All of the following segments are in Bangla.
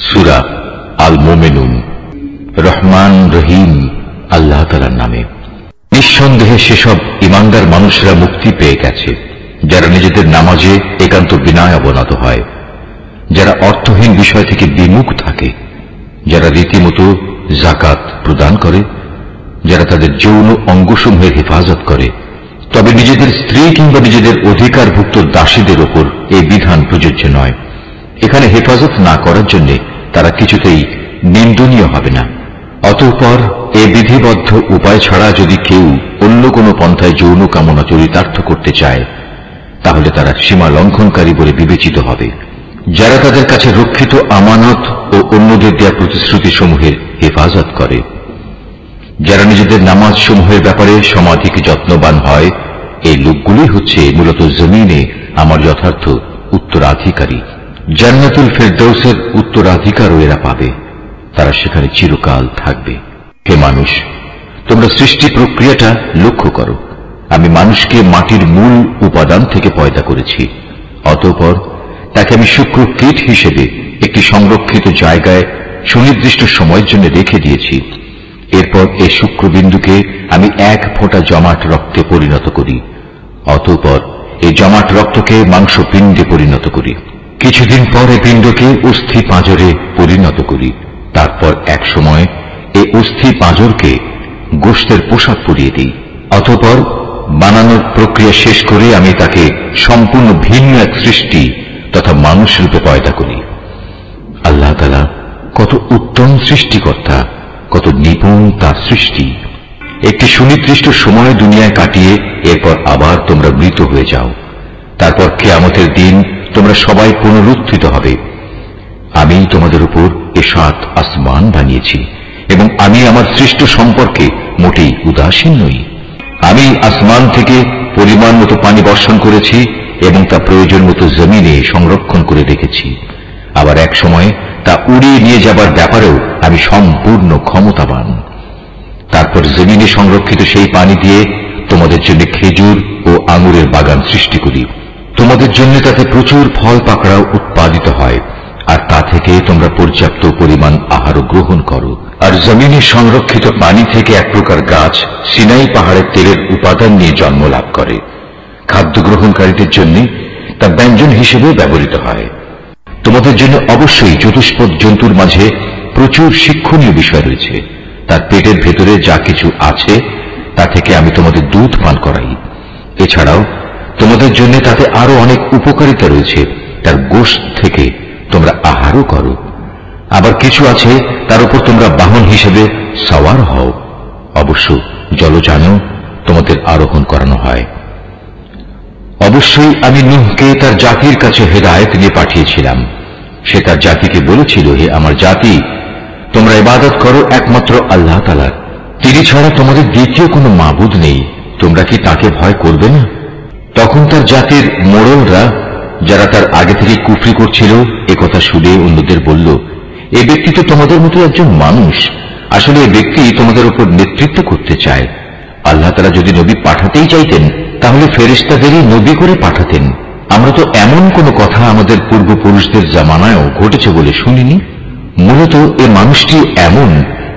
সূরা আল মুমিনুন। রহমান রহিম আল্লাহ তাআলার নামে। নিঃসন্দেহে সেসব ঈমানদার মানুষরা মুক্তি পেয়ে গেছে যারা নিজেদের নামাজে একান্ত বিনয় অবনত হয়, যারা অর্থহীন বিষয় থেকে বিমুখ থাকে, যারা রীতিমতো যাকাত প্রদান করে, যারা তাদের যৌন অঙ্গসমূহের হেফাজত করে। তবে নিজেদের স্ত্রী কিংবা নিজেদের অধিকারভুক্ত দাসীদের ওপর এই বিধান প্রযোজ্য নয়। এখানে হেফাজত না করার জন্য তারা কিছুতেই নিন্দনীয় হবে না। অতঃপর এ বিধিবদ্ধ উপায় ছাড়া যদি কেউ অন্য কোনো পন্থায় যৌন কামনা চরিতার্থ করতে চায় তাহলে তারা সীমা লঙ্ঘনকারী বলে বিবেচিত হবে। যারা তাদের কাছে রক্ষিত আমানত ও অন্যদের দেয়া প্রতিশ্রুতি সমূহের হেফাজত করে, যারা নিজেদের নামাজ সমূহের ব্যাপারে সমাধিক যত্নবান হয়, এই লোকগুলি হচ্ছে মূলত জমিনে আমার যথার্থ উত্তরাধিকারী। জান্নাতুল ফেরদৌসের উত্তরাধিকারও এরা পাবে, তারা সেখানে চিরকাল থাকবে। হে মানুষ, তোমরা সৃষ্টি প্রক্রিয়াটা লক্ষ্য করো। আমি মানুষকে মাটির মূল উপাদান থেকে পয়দা করেছি, অতঃপর তাকে আমি শুক্র কীট হিসেবে একটি সংরক্ষিত জায়গায় সুনির্দিষ্ট সময়ের জন্য রেখে দিয়েছি। এরপর এই শুক্রবিন্দুকে আমি এক ফোঁটা জমাট রক্তে পরিণত করি, অতঃপর এই জমাট রক্তকে মাংসপিণ্ডে পরিণত করি। কিছুদিন পর এই পিণ্ডকে অস্থি পাঁজরে পরিণত করি। তারপর এক সময় এই অস্থি পাঁজরকে গোশতের পোশাক পরিয়ে দিই। অতঃপর বানানোর প্রক্রিয়া শেষ করে আমি তাকে সম্পূর্ণ ভিন্ন এক সৃষ্টি তথা মানুষ রূপে পয়দা করি। আল্লাহ তাআলা কত উত্তম সৃষ্টিকর্তা, কত নিপুণ তার সৃষ্টি। একটি সুনির্দিষ্ট সময় দুনিয়ায় কাটিয়ে এরপর আবার তোমরা মৃত হয়ে যাও। তারপর কিয়ামতের দিন তোমরা সবাই পুনরুত্থিত হবে। আমি তোমাদের উপর এ 7 আসমান বানিয়েছি এবং আমি আমার সৃষ্ট সম্পর্কে মোটেই উদাসীন নই। আমি আসমান থেকে পরিমাণ মতো পানি বর্ষণ করেছি এবং তা প্রয়োজন মতো জমিনে সংরক্ষণ করে রেখেছি। আবার এক সময় তা উড়িয়ে নিয়ে যাবার ব্যাপারেও আমি সম্পূর্ণ ক্ষমতাবান। তারপর জমিনে সংরক্ষিত সেই পানি দিয়ে তোমাদের জন্য খেজুর ও আঙুরের বাগান সৃষ্টি করি। তোমাদের জন্য তাতে প্রচুর ফল পাকড়াও উৎপাদিত হয়, আর তা থেকে তোমরা পর্যাপ্ত পরিমাণ আহারও গ্রহণ করো। আর জমিনে সংরক্ষিত পানি থেকে এক প্রকার গাছ সিনাই পাহাড়ের তেলের উপাদান নিয়ে জন্ম লাভ করে। খাদ্য গ্রহণকারীদের জন্য তা ব্যঞ্জন হিসেবে ব্যবহৃত হয়। তোমাদের জন্য অবশ্যই চতুষ্পদ জন্তুর মাঝে প্রচুর শিক্ষণীয় বিষয় রয়েছে। তার পেটের ভেতরে যা কিছু আছে তা থেকে আমি তোমাদের দুধ পান করাই। এছাড়াও তোমাদের জন্য তাতে আরো অনেক উপকারিতা রয়েছে। তার গোশত থেকে তোমরা আহারও করো। আবার কিছু আছে তার উপর তোমরা বাহন হিসেবে সওয়ার হও। অবশ্য জলযানেও তোমাদের আরোহণ করানো হয়। অবশ্যই আমি নূহকে তার জাতির কাছে হেদায়েত নিয়ে পাঠিয়েছিলাম। সে তার জাতিকে বলেছিল, হে আমার জাতি, তোমরা ইবাদত করো একমাত্র আল্লাহ তাআলার। তিনি ছাড়া তোমাদের দ্বিতীয় কোনো মাবুদ নেই। তোমরা কি তাকে ভয় করবে না? তখন তার জাতির মোড়লরা, যারা তার আগে থেকে কুফরি করছিল, একথা শুনে অন্যদের বলল, এ ব্যক্তি তো তোমাদের মতো একজন মানুষ। আসলে এ ব্যক্তি তোমাদের উপর নেতৃত্ব করতে চায়। আল্লাহ তাআলা যদি নবী পাঠাতেই চাইতেন তাহলে ফেরেশতাদেরই নবী করে পাঠাতেন। আমরা তো এমন কোন কথা আমাদের পূর্বপুরুষদের জামানায়ও ঘটেছে বলে শুনিনি। মূলত এ মানুষটি এমন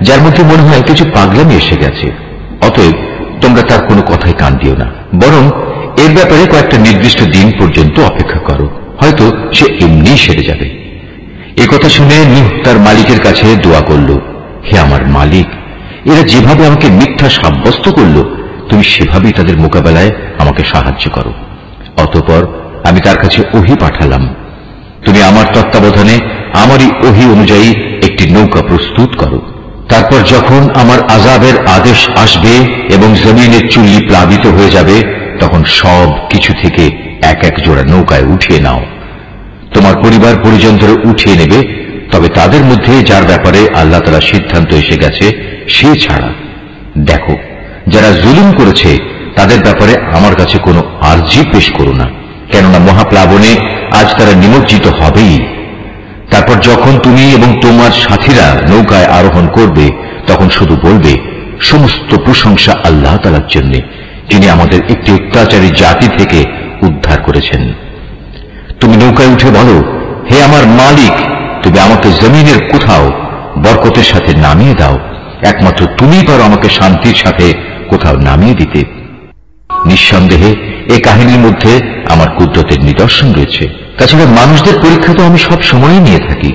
যার মধ্যে মনে হয় কিছু পাগলামি এসে গেছে। অতএব তোমরা তার কোনো কথাই কান দিও না, বরং এর ব্যাপারে কয়েকটা নির্দিষ্ট দিন পর্যন্ত অপেক্ষা করো, হয়তো সে এমনি সেরে যাবে। এ কথা শুনে নূহ তার মালিকের কাছে দোয়া করল, হে আমার মালিক, এরা যেভাবে আমাকে মিথ্যা সাব্যস্ত করল, তুমি সেভাবেই তাদের মোকাবেলায় আমাকে সাহায্য করো। অতঃপর আমি তার কাছে ওহী পাঠালাম, তুমি আমার তত্ত্বাবধানে আমারই ওহী অনুযায়ী একটি নৌকা প্রস্তুত করো। তারপর যখন আমার আযাবের আদেশ আসবে এবং জমিনের চুল্লি প্লাবিত হয়ে যাবে, তখন সব কিছু থেকে এক এক জোড়া নৌকায় উঠিয়ে নাও। তোমার পরিবার পরিজনদের উঠিয়ে নেবে, তবে তাদের মধ্যে যার ব্যাপারে আল্লাহ তাআলা সিদ্ধান্ত এসে গেছে সে ছাড়া। দেখো, যারা জুলুম করেছে তাদের ব্যাপারে আমার কাছে কোনো আরজি পেশ করো না, কেননা মহাপ্লাবনে আজ তারা নিমজ্জিত হবেই। তারপর যখন তুমি এবং তোমার সাথীরা নৌকায় আরোহণ করবে, তখন শুধু বলবে, সমস্ত প্রশংসা আল্লাহ তাআলার জন্য, যিনি আমাদের একটি অত্যাচারী জাতি থেকে উদ্ধার করেছেন। তুমি নৌকায় উঠে বলো, হে আমার মালিক, তুমি আমাকে জমিনের কোথাও বরকতের সাথে নামিয়ে দাও, একমাত্র তুমিই পারো আমাকে শান্তির সাথে কোথাও নামিয়ে দিতে। নিঃসন্দেহে এই কাহিনীর মধ্যে আমার কুদরতের নিদর্শন রয়েছে। তাছাড়া মানুষদের পরীক্ষা তো আমি সব সময়ই নিয়ে থাকি।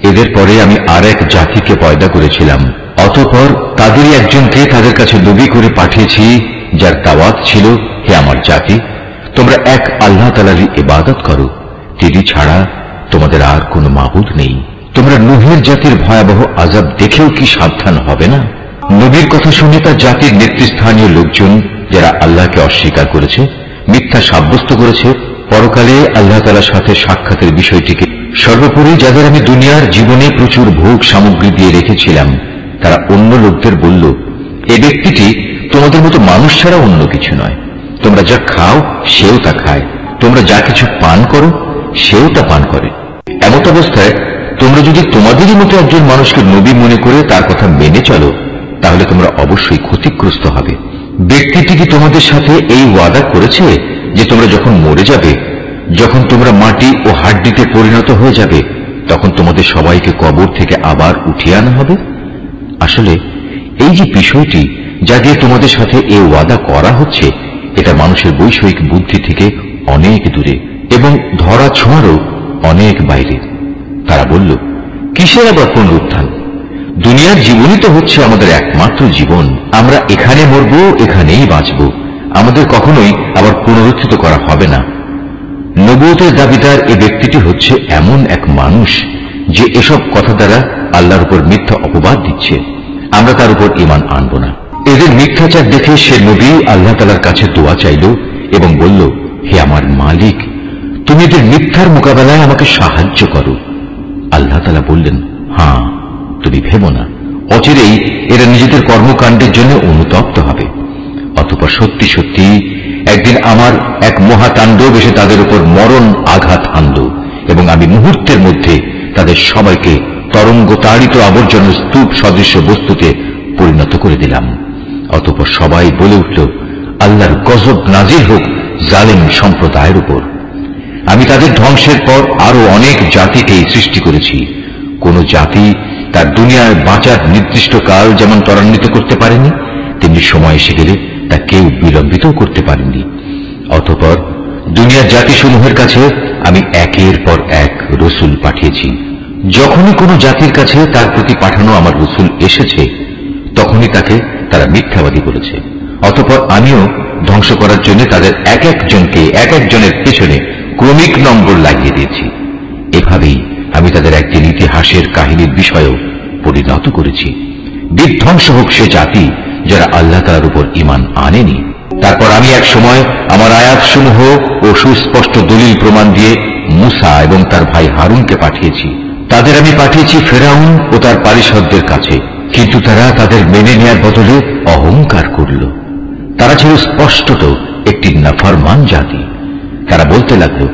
এদের পরে আমি আর এক জাতিকে পয়দা করেছিলাম, অতঃপর তাদেরই একজনকে তাদের কাছে নবী করে পাঠিয়েছি, যার দাওয়াত ছিল, হে আমার জাতি, তোমরা এক আল্লাহ তাআলারই ইবাদত করো, তিনি ছাড়া তোমাদের আর কোনো মাবুদ নেই। তোমরা নূহের জাতির ভয়াবহ আযাব দেখেও কি সাবধান হবে না? নবীর কথা শুনে তার জাতির নেতৃস্থানীয় লোকজন, যারা আল্লাহকে অস্বীকার করেছে, মিথ্যা সাব্যস্ত করেছে, পরকালে আল্লাহ তাআলার সাথে সাক্ষাতের বিষয়টিকে, সর্বোপরি যাদের আমি দুনিয়ার জীবনে প্রচুর ভোগ সামগ্রী দিয়ে রেখেছিলাম, তারা অন্য লোকদের বলল, এ ব্যক্তিটি তোমাদের মতো মানুষ ছাড়া অন্য কিছু নয়। তোমরা যা খাও সেও তা খায়, তোমরা যা কিছু পান করো সেও তা পান করে। এমত অবস্থায় তোমরা যদি তোমাদেরই মতো একজন মানুষকে নবী মনে করে তার কথা মেনে চলো, তাহলে তোমরা অবশ্যই ক্ষতিগ্রস্ত হবে। ব্যক্তিটি কি তোমাদের সাথে এই ওয়াদা করেছে যে তোমরা যখন মরে যাবে, যখন তোমরা মাটি ও হাড্ডিতে পরিণত হয়ে যাবে, তখন তোমাদের সবাইকে কবর থেকে আবার উঠিয়ে আনা হবে? আসলে এই যে বিষয়টি যা দিয়ে তোমাদের সাথে এই ওয়াদা করা হচ্ছে, এটা মানুষের বৈষয়িক বুদ্ধি থেকে অনেক দূরে এবং ধরা ছোঁয়ারও অনেক বাইরে। তারা বলল, কিসের আবার পুনরুত্থান? দুনিয়ার জীবনই তো হচ্ছে আমাদের একমাত্র জীবন। আমরা এখানে মরব, এখানেই বাঁচব, আমাদের কখনোই আবার পুনরুত্থিত করা হবে না। নবুয়তের দাবিদার এ ব্যক্তিটি হচ্ছে এমন এক মানুষ যে এসব কথা দ্বারা আল্লাহর উপর মিথ্যা অপবাদ দিচ্ছে। আমরা তার উপর ঈমান আনব না। এদের মিথ্যাচার দেখে সে নবী আল্লাহ তাআলার কাছে দোয়া চাইল এবং বলল, হে আমার মালিক, তুমি এদের মিথ্যার মোকাবেলায় আমাকে সাহায্য করো। আল্লাহ তাআলা বললেন, হ্যাঁ, তুমি ভেবো না, অচিরেই এরা নিজেদের কর্মকাণ্ডের জন্য অনুতপ্ত হবে। অতঃপর সত্যি সত্যি একদিন আমার এক মহাতাণ্ডব এসে তাদের উপর মরণ আঘাত আনল এবং আমি মুহূর্তের মধ্যে তাদের সবাইকে তরঙ্গ তাড়িত আবর্জনা স্তূপ সদৃশ্য বস্তুতে পরিণত করে দিলাম। অতঃপর সবাই বলে উঠল, আল্লাহর গজব নাজিল হোক জালেম সম্প্রদায়ের উপর। আমি তাদের ধ্বংসের পর আরো অনেক জাতিকেই সৃষ্টি করেছি। কোন জাতি তার দুনিয়ায় বাঁচার নির্দিষ্ট কাল যেমন ত্বরান্বিত করতে পারেনি, তেমনি সময় এসে গেলে তা কেউ বিলম্বিত করতে পারেনি। অতঃপর দুনিয়ার জাতিসমূহের কাছে আমি একের পর এক রসুল পাঠিয়েছি। যখনই কোনো জাতির কাছে তার প্রতি পাঠানো আমার রসুল এসেছে, তখনই তাকে তারা মিথ্যাবাদী বলেছে। অতঃপর আমিও ধ্বংস করার জন্য তাদের এক একজনকে এক একজনের পেছনে ক্রমিক নম্বর লাগিয়ে দিয়েছি। এভাবেই আমি তাদের একদিন ইতিহাসের কাহিনীর বিষয়েও পরিণত করেছি। বিধ্বংস হোক সে জাতি যারা আল্লাহ তাআলার উপর ঈমান আনেনি। তারপর আমি এক সময় আমার আয়াতসমূহ ও সুস্পষ্ট দলিল প্রমাণ দিয়ে মুসা এবং তার ভাই হারুনকে পাঠিয়েছি। তাদের আমি পাঠিয়েছি ফেরাউন ও তার পারিষদদের কাছে, কিন্তু তারা তাদের মেনে নেয়ার বদলে অহংকার করল। তারা ছিল স্পষ্টত একটি নাফরমান জাতি। তারা বলতে লাগলো,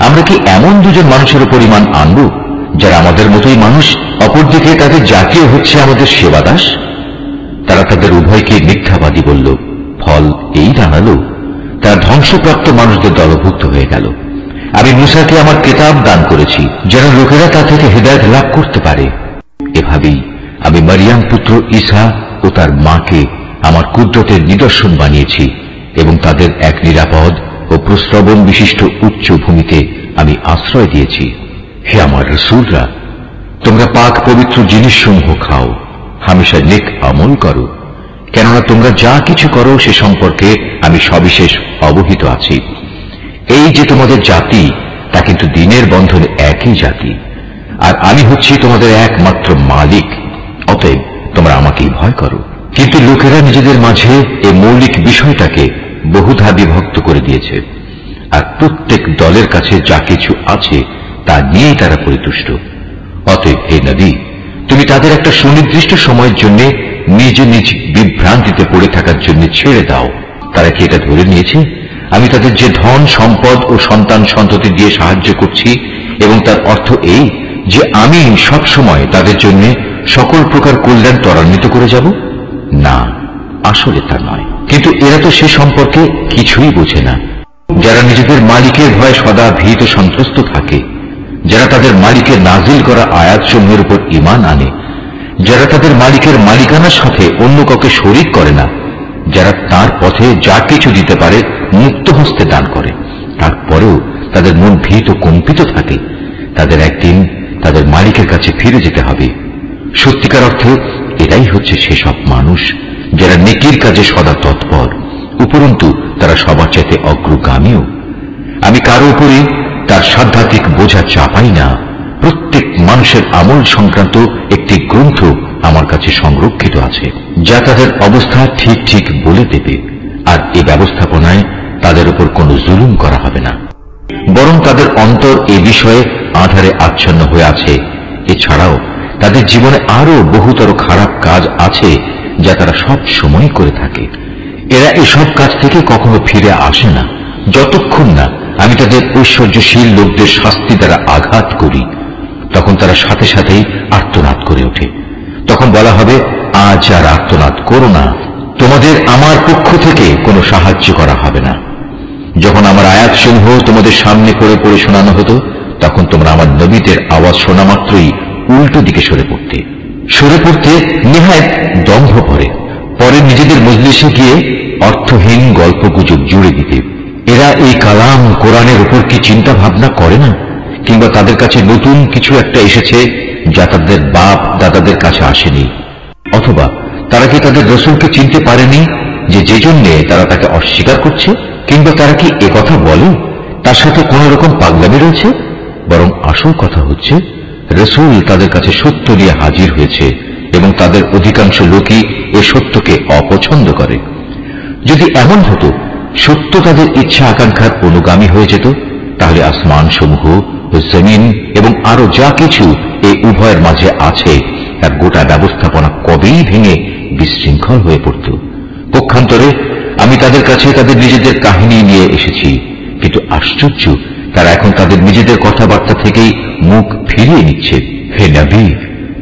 আমরা কি এমন দুজন মানুষের উপর ঈমান আনব যারা আমাদের মতোই মানুষ, অপরদিকে তাদের জাতীয় হচ্ছে আমাদের সেবাদাস? তারা তাদের উভয়কে মিথ্যাবাদী বলল। ফল এই দাঁড়ালো, তারা ধ্বংসপ্রাপ্ত মানুষদের দলভুক্ত হয়ে গেল। আমি মুসাকে আমার কিতাব দান করেছি যেন লোকেরা তা থেকে হেদায়েত লাভ করতে পারে। এভাবেই আমি মারিয়াম পুত্র ঈসা ও তার মাকে আমার কুদরতের নিদর্শন বানিয়েছি এবং তাদের এক নিরাপদ ও প্রশ্রবণ বিশিষ্ট উচ্চ ভূমিতে আমি আশ্রয় দিয়েছি। হে আমার রাসূলরা, তোমরা পাক পবিত্র জিনিসসমূহ খাও, হামেশা নেক আমল করো, কেননা তোমরা যা কিছু করো সে সম্পর্কে আমি সবিশেষ অবহিত আছি। এই যে তোমাদের জাতি, তা কিন্তু দিনের বন্ধনে একই জাতি, আর আমি হচ্ছি তোমাদের একমাত্র মালিক। অতএব তোমরা আমাকেই ভয় করো। কিন্তু লোকেরা নিজেদের মাঝে এই মৌলিক বিষয়টাকে বহুধা বিভক্ত করে দিয়েছে, আর প্রত্যেক দলের কাছে যা কিছু আছে তা নিয়েই তারা পরিতুষ্ট। অতএব হে নবী, তুমি তাদের একটা সুনির্দিষ্ট সময়ের জন্য নিজ নিজ বিভ্রান্তিতে পড়ে থাকার জন্য ছেড়ে দাও। তারা কি এটা ধরে নিয়েছে আমি তাদের যে ধন সম্পদ ও সন্তান সন্ততি দিয়ে সাহায্য করছি এবং তার অর্থ এই যে আমি সব সময় তাদের জন্য সকল প্রকার কল্যাণ ত্বরান্বিত করে যাব? না, আসলে তা নয়। কিন্তু এরা তো সে সম্পর্কে কিছুই বোঝে না। যারা নিজেদের মালিকের ভয়ে সদা ভীত সন্ত্রস্ত থাকে, যারা তাদের মালিকের নাজিল করা আয়াতসমূহের উপর ঈমান আনে, যারা তাদের মালিকের মালিকানার সাথে অন্য কাউকে শরীক করে না, যারা তার পথে যা কিছু দিতে পারে মুক্ত হস্তে দান করে, তারপরেও তাদের মন ভীত কম্পিত থাকে, তাদের একদিন তাদের মালিকের কাছে ফিরে যেতে হবে। সত্যিকার অর্থে এটাই হচ্ছে সেসব মানুষ যারা নেকির কাজে সদা তৎপর, উপরন্তু তারা সবার চাইতে অগ্রগামীও। আমি কারো উপরে তার সাধ্যাত্মিক বোঝা চাপাই না। প্রত্যেক মানুষের আমল সংক্রান্ত একটি গ্রন্থ আমার কাছে সংরক্ষিত আছে, যা তাদের অবস্থা ঠিক ঠিক বলে দেবে, আর এই ব্যবস্থাপনায় তাদের উপর কোনো জুলুম করা হবে না, বরং তাদের অন্তর এ বিষয়ে আধারে আচ্ছন্ন হয়ে আছে। এছাড়াও তাদের জীবনে আরো বহুতর খারাপ কাজ আছে যা তারা সব সময় করে থাকে। এরা এসব কাজ থেকে কখনো ফিরে আসে না যতক্ষণ না আমি তাদের ঐশ্বর্যশীল লোকদের শাস্তি দ্বারা আঘাত করি। তখন তারা সাথে সাথেই আর্তনাদ করে ওঠে। তখন বলা হবে, আজ আর আর্তনাদ করো না, তোমাদের আমার পক্ষ থেকে কোনো সাহায্য করা হবে না। যখন আমার আয়াতসমূহ তোমাদের সামনে পড়ে পড়ে শোনানো হতো, তখন তোমরা আমার নবীদের আওয়াজ শোনা মাত্রই উল্টো দিকে সরে পড়তে নেহায়েত দম্ভ পরে নিজেদের মজলিসে গিয়ে অর্থহীন গল্পগুজব জুড়ে দিতে। এরা এই কালাম কোরআনের উপর কি চিন্তা ভাবনা করে না? কিংবা তাদের কাছে নতুন কিছু একটা এসেছে যা তাদের বাপ দাদাদের কাছে আসেনি? অথবা তারা কি তাদের রসুলকে চিনতে পারেনি যে জন্যে তারা তাকে অস্বীকার করছে? কিংবা তারা কি একথা বলে তার সাথে কোন রকম পাগলামি রয়েছে? বরং আসল কথা হচ্ছে, রসুল তাদের কাছে সত্য নিয়ে হাজির হয়েছে এবং তাদের অধিকাংশ লোকই এ সত্যকে অপছন্দ করে। যদি এমন হতো সত্য তাদের ইচ্ছা আকাঙ্ক্ষার অনুগামী হয়ে যেত, তাহলে আসমান সমূহ ও জমিন এবং আরো যা কিছু এই উভয়ের মাঝে আছে তার গোটা ব্যবস্থাপনা কবেই ভেঙে বিশৃঙ্খল হয়ে পড়ত। পক্ষান্তরে আমি তাদের কাছে তাদের নিজেদের কাহিনী নিয়ে এসেছি, কিন্তু আশ্চর্য, তারা এখন তাদের নিজেদের কথাবার্তা থেকেই মুখ ফিরিয়ে নিচ্ছে। হে নবী,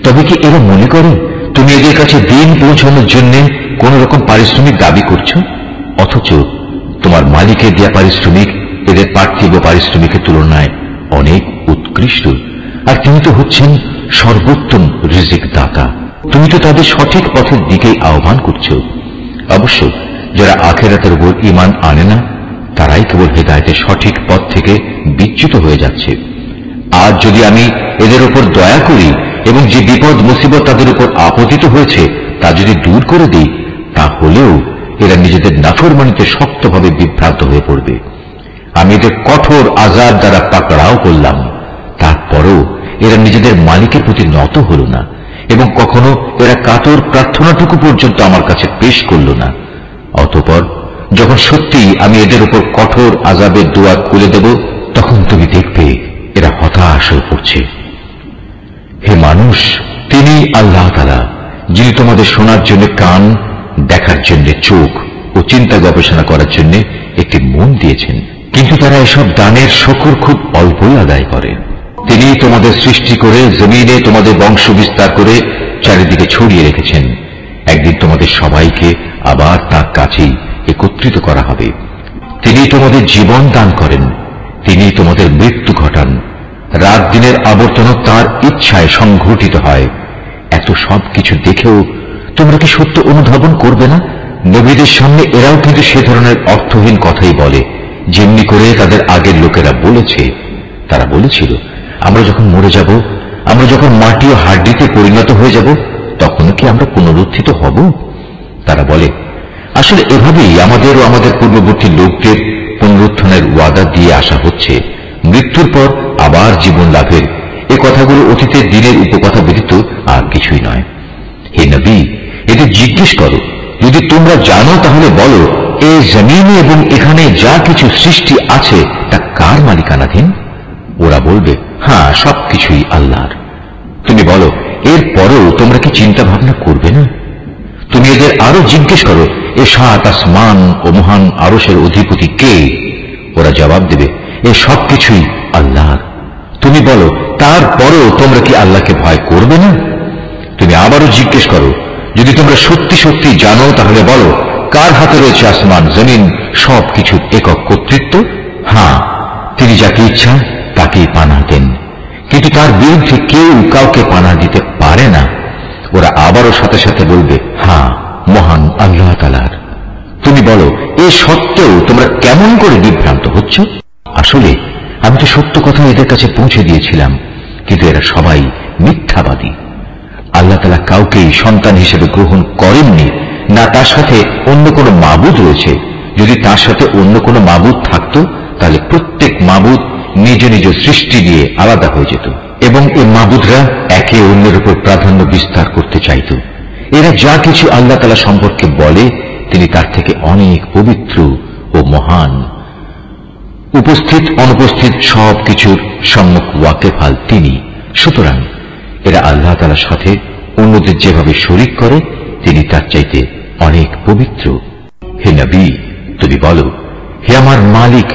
তবে কি এরা মনে করে তুমি এদের কাছে দিন পৌঁছানোর জন্য কোন রকম পারিশ্রমিক দাবি করছো, অথচ তোমার মালিকের দেয়া পারিশ্রমিক এদের পার্থিব পারিশ্রমিকের তুলনায় অনেক উৎকৃষ্ট, আর তিনি তো হচ্ছেন সর্বোত্তম রিজিক দাতা। তুমি তো তাদের সঠিক পথের দিকেই আহ্বান করছো। অবশ্য যারা আখিরাতের উপর ঈমান আনে না, তারাই কেবল হেদায়েতের সঠিক পথ থেকে বিচ্যুত হয়ে যাচ্ছে। আজ যদি আমি এদের উপর দয়া করি এবং যে বিপদ মুসিবত তাদের উপর আপতিত হয়েছে তা যদি দূর করে দিই, তাহলেও এরা নিজেদের নাফরমানিতে শক্তভাবে বিভ্রান্ত হয়ে পড়বে। আমি এদের কঠোর আযাব দ্বারা পাকড়াও করলাম, তারপরও এরা নিজেদের মালিকের প্রতি নত হল না এবং কখনো এরা কাতর প্রার্থনাটুকু পর্যন্ত আমার কাছে পেশ করল না। অতঃপর যখন সত্যি আমি এদের উপর কঠোর আযাবের দুয়ার খুলে দেব, তখন তুমি দেখবে এরা হতাশ হয়ে পড়ছে। হে মানুষ, তিনি আল্লাহ তাআলা, যিনি তোমাদের শোনার জন্য কান, দেখার জন্য চোখ ও চিন্তা গবেষণা করার জন্য একটি মন দিয়েছেন, কিন্তু তারা এসব দানের শকর খুব অল্পই আদায় করে। তিনি তোমাদের সৃষ্টি করে জমিনে তোমাদের বংশ বিস্তার করে চারিদিকে ছড়িয়ে রেখেছেন। একদিন তোমাদের সবাইকে আবার তার কাছেই একত্রিত করা হবে। তিনি তোমাদের জীবন দান করেন, তিনি তোমাদের মৃত্যু ঘটান। রাত দিনের আবর্তন তার ইচ্ছায় সংঘটিত হয়। এত সব কিছু দেখেও তোমরা কি সত্য অনুধাবন করবে না? নবীদের সামনে এরাও কিন্তু সে ধরনের অর্থহীন কথাই বলে, যেমনি করে তাদের আগের লোকেরা বলেছে। তারা বলেছিল, আমরা যখন মরে যাব, আমরা যখন মাটি ও হাড্ডিতে পরিণত হয়ে যাব, তখন কি আমরা পুনরুত্থিত হব? তারা বলে, আসলে এভাবেই আমাদের ও আমাদের পূর্ববর্তী লোকদের পুনরুত্থানের ওয়াদা দিয়ে আসা হচ্ছে, মৃত্যুর পর আবার জীবন লাভের। এ কথাগুলো অতীতের দিনের উপকথা ব্যতীত আর কিছুই নয়। হে নবী, এদের জিজ্ঞেস করো, যদি তোমরা জানো তাহলে বলো, এই জমিনে এবং এখানে যা কিছু সৃষ্টি আছে তা কার মালিকানাধীন? ওরা বলবে, হ্যাঁ, সবকিছুই আল্লাহর। তুমি বলো, এর পরেও তোমরা কি চিন্তা ভাবনা করবে না? তুমি এদের আরো জিজ্ঞেস করো, এ সাত আসমান ও মহান আরশের অধিপতি কে? ওরা জবাব দেবে, এ সবকিছুই আল্লাহর। তুমি বলো, তারপরেও তোমরা কি আল্লাহকে ভয় করবে না? তুমি আবারও জিজ্ঞেস করো, যদি তোমরা সত্যি সত্যি জানো তাহলে বলো, কার হাতে রয়েছে আসমান জমিন সবকিছুর একক কর্তৃত্ব? হ্যাঁ, তিনি যাকে ইচ্ছা তাকেই পানা দেন। কিন্তু তার বিরুদ্ধে কেউ কাউকে পানা দিতে পারে না, ওরা আবারও সাথে সাথে বলবে, হ্যাঁ, মহান আল্লাহ তাআলার। তুমি বলো, এ সত্ত্বেও তোমরা কেমন করে বিভ্রান্ত হচ্ছ? আসলে আমি তো সত্য কথা এদের কাছে পৌঁছে দিয়েছিলাম, কিন্তু এরা সবাই মিথ্যাবাদী। আল্লাহ তাআলা কাউকেই সন্তান হিসেবে গ্রহণ করেননি, না তার সাথে অন্য কোনো মাবুদ রয়েছে। যদি তার সাথে অন্য কোনো মাবুদ থাকতো, তাহলে প্রত্যেক মাবুদ নিজ নিজ সৃষ্টি দিয়ে আলাদা হয়ে যেত, এবং এই মাবুদরা একে অন্যের উপর প্রাধান্য বিস্তার করতে চাইত। এরা যা কিছু আল্লাহ তাআলা সম্পর্কে বলে, তিনি তার থেকে অনেক পবিত্র ও মহান। উপস্থিত অনুপস্থিত সব কিছুর সম্মুখ ওয়াকেফাল তিনি। সুতরাং এরা আল্লাহ তাআলার সাথে অন্যদের যেভাবে শরীক করে, তিনি তার চাইতে অনেক পবিত্র। হে নবী, তুমি বলো, হে আমার মালিক,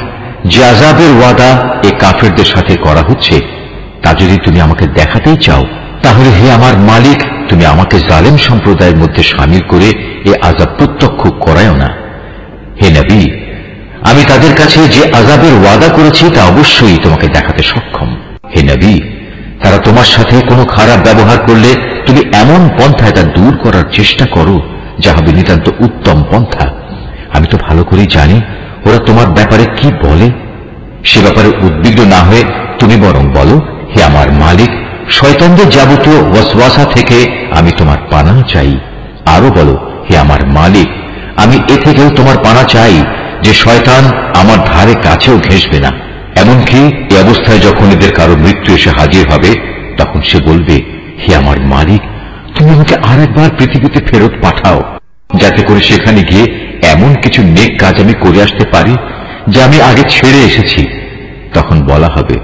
যে আযাবের ওয়াদা এ কাফেরদের সাথে করা হচ্ছে, তা যদি তুমি আমাকে দেখাতেই চাও, তাহলে হে আমার মালিক, তুমি আমাকে জালেম সম্প্রদায়ের মধ্যে শামিল করে এ আযাব প্রত্যক্ষ করায়ও না। হে নবী, আমি তাদের কাছে যে আযাবের ওয়াদা করেছি তা অবশ্যই তোমাকে দেখাতে সক্ষম। হে নবী, তারা তোমার সাথে কোনো খারাপ ব্যবহার করলে তুমি এমন পন্থায় তা দূর করার চেষ্টা করো যা হবে নিতান্ত উত্তম পন্থা। আমি তো ভালো করেই জানি ওরা তোমার ব্যাপারে কি বলে। সে ব্যাপারে উদ্বিগ্ন না হয়ে তুমি বরং বলো, হে আমার মালিক, শয়তানদের যাবতীয় ওয়াসওয়াসা থেকে আমি তোমার পানা চাই। আরো বলো, হে আমার মালিক, আমি এ থেকেও তোমার পানা চাই যে শয়তান আমার ধারে কাছেও ঘেঁষবে না। এমনকি এ অবস্থায় যখন এদের কারো মৃত্যু এসে হাজির হবে, তখন সে বলবে, হে আমার মালিক, তুমি আমাকে আরেকবার পৃথিবীতে ফেরত পাঠাও, যাতে করে সেখানে গিয়ে এমন কিছু নেক কাজ আমি করে আসতে পারি যা আমি আগে ছেড়ে এসেছি। তখন বলা হবে,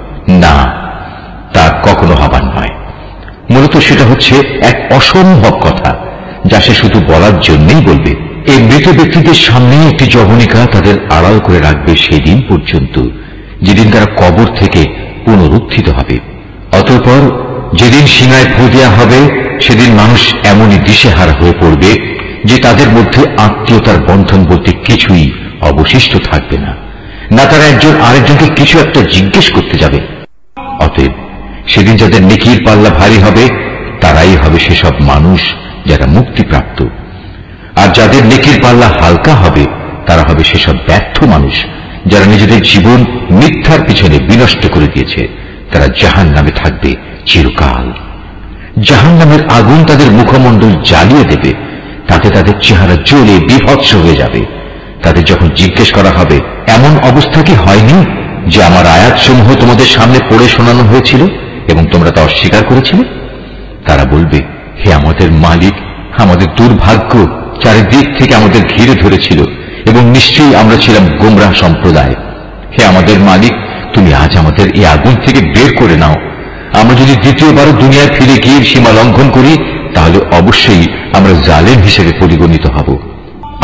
না, তা কখনো হবার নয়। মূলত সেটা হচ্ছে এক অসম্ভব কথা, যা সে শুধু বলার জন্যই বলবে। এই মৃত ব্যক্তিদের সামনে একটি জবনিকা তাদের আড়াল করে রাখবে সেদিন পর্যন্ত, যেদিন তারা কবর থেকে পুনরুত্থিত হবে। অতঃপর যেদিন সিনায় ফু দেওয়া হবে, সেদিন মানুষ এমনই দিশেহারা হয়ে পড়বে যে তাদের মধ্যে আত্মীয়তার বন্ধন বলতে কিছুই অবশিষ্ট থাকবে না, না তারা একজন আরেকজনকে কিছু একটা জিজ্ঞেস করতে যাবে। অতএব সেদিন যাদের নেকির পাল্লা ভারী হবে, তারাই হবে সেসব মানুষ যারা মুক্তিপ্রাপ্ত, আর যাদের নেকির পাল্লা হালকা হবে, তারা হবে সেসব ব্যর্থ মানুষ যারা নিজেদের জীবন মিথ্যার পিছনে বিনষ্ট করে দিয়েছে। তারা জাহান্নামে থাকবে চিরকাল। জাহান্নামের আগুন তাদের মুখমণ্ডল জ্বালিয়ে দেবে, তাতে তাদের চেহারা জ্বলে বিভৎস হয়ে যাবে। তাদের যখন জিজ্ঞেস করা হবে, এমন অবস্থা কি হয়নি যে আমার আয়াতসমূহ তোমাদের সামনে পড়ে শোনানো হয়েছিল এবং তোমরা তা অস্বীকার করেছিলে? তারা বলবে, হে আমাদের মালিক, আমাদের দুর্ভাগ্য চারিদিক থেকে আমাদের ঘিরে ধরেছিল এবং নিশ্চয়ই আমরা ছিলাম গোমরাহ সম্প্রদায়। হে আমাদের মালিক, তুমি আজ আমাদের এই আগুন থেকে বের করে নাও। আমরা যদি দ্বিতীয়বারও দুনিয়ায় ফিরে গিয়ে সীমা লঙ্ঘন করি, তাহলে অবশ্যই আমরা জালেম হিসেবে পরিগণিত হব।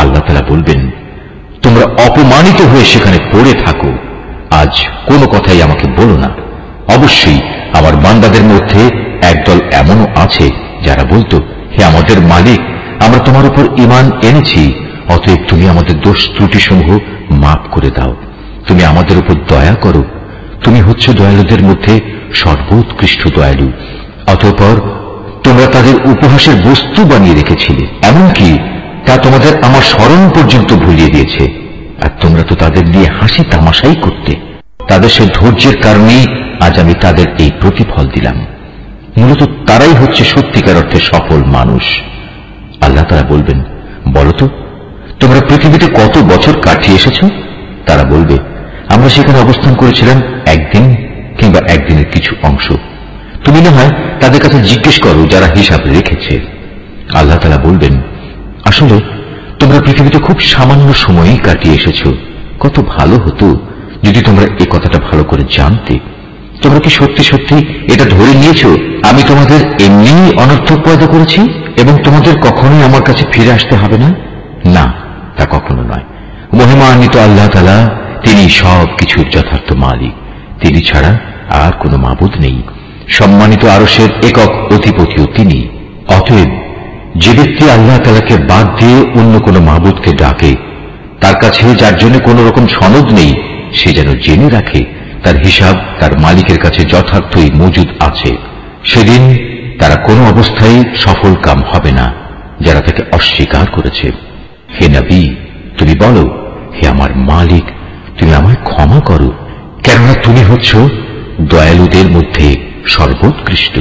আল্লাহ তাআলা বলবেন, তোমরা অপমানিত হয়ে সেখানে পড়ে থাকো, আজ কোনো কথাই আমাকে বলো না। অবশ্যই আমার বান্দাদের মধ্যে একদল এমনও আছে যারা বলতো, হে আমাদের মালিক, আমরা তোমার উপর ঈমান এনেছি, অতএব তুমি আমাদের দোষ ত্রুটি সমূহ মাফ করে দাও। তুমি আমাদের উপর দয়া করো, তুমি হচ্ছ দয়ালুদের মধ্যে সর্বোৎকৃষ্ট দয়ালু। অতঃপর তোমরা তাদের উপহাসের বস্তু বানিয়ে রেখেছিলে, এমনকি তা তোমাদের আমার স্মরণ পর্যন্ত ভুলিয়ে দিয়েছে, আর তোমরা তো তাদের নিয়ে হাসি তামাশাই করতে। তাদের সে ধৈর্যের কারণেই আজ আমি তাদের এই প্রতিফল দিলাম। মূলত তারাই হচ্ছে সত্যিকার অর্থে সফল মানুষ। আল্লাহ তাআলা বলবেন, বলতো তোমরা পৃথিবীতে কত বছর কাটিয়ে এসেছ? তারা বলবে, আমরা সেখানে অবস্থান করেছিলাম একদিন কিংবা একদিনের কিছু অংশ। তুমি না হয় তাদের কাছে জিজ্ঞেস করো যারা হিসাব রেখেছে। আল্লাহ তাআলা বলবেন, আসলে তোমরা পৃথিবীতে খুব সামান্য সময়ই কাটিয়ে এসেছ। কত ভালো হতো যদি তোমরা এই কথাটা ভালো করে জানতে। তোমরা কি সত্যি সত্যি এটা ধরে নিয়েছ আমি তোমাদের এমনি অনর্থক পয়দা করেছি এবং তোমাদের কখনোই আমার কাছে ফিরে আসতে হবে না? না, তা কখনো নয়। মহিমান্বিত আল্লাহ তাআলা, তিনি সব কিছুর যথার্থ মালিক। তিনি ছাড়া আর কোনো মাবুদ নেই। সম্মানিত আরশের একক অধিপতিও তিনি। অতএব যে ব্যক্তি আল্লাহ তাআলাকে বাদ দিয়ে অন্য কোনো মাবুদকে ডাকে, তার কাছে যার জন্য কোন রকম সনদ নেই, সে যেন জেনে রাখে তার হিসাব তার মালিকের কাছে যথার্থই মজুদ আছে। সেদিন তারা কোনো অবস্থায় সফল কাম হবে না যারা তাকে অস্বীকার করেছে। হে নবী, তুমি বলো, হে আমার মালিক, তুমি আমায় ক্ষমা করো, কেননা তুমি হচ্ছ দয়ালুদের মধ্যে সর্বোৎকৃষ্ট।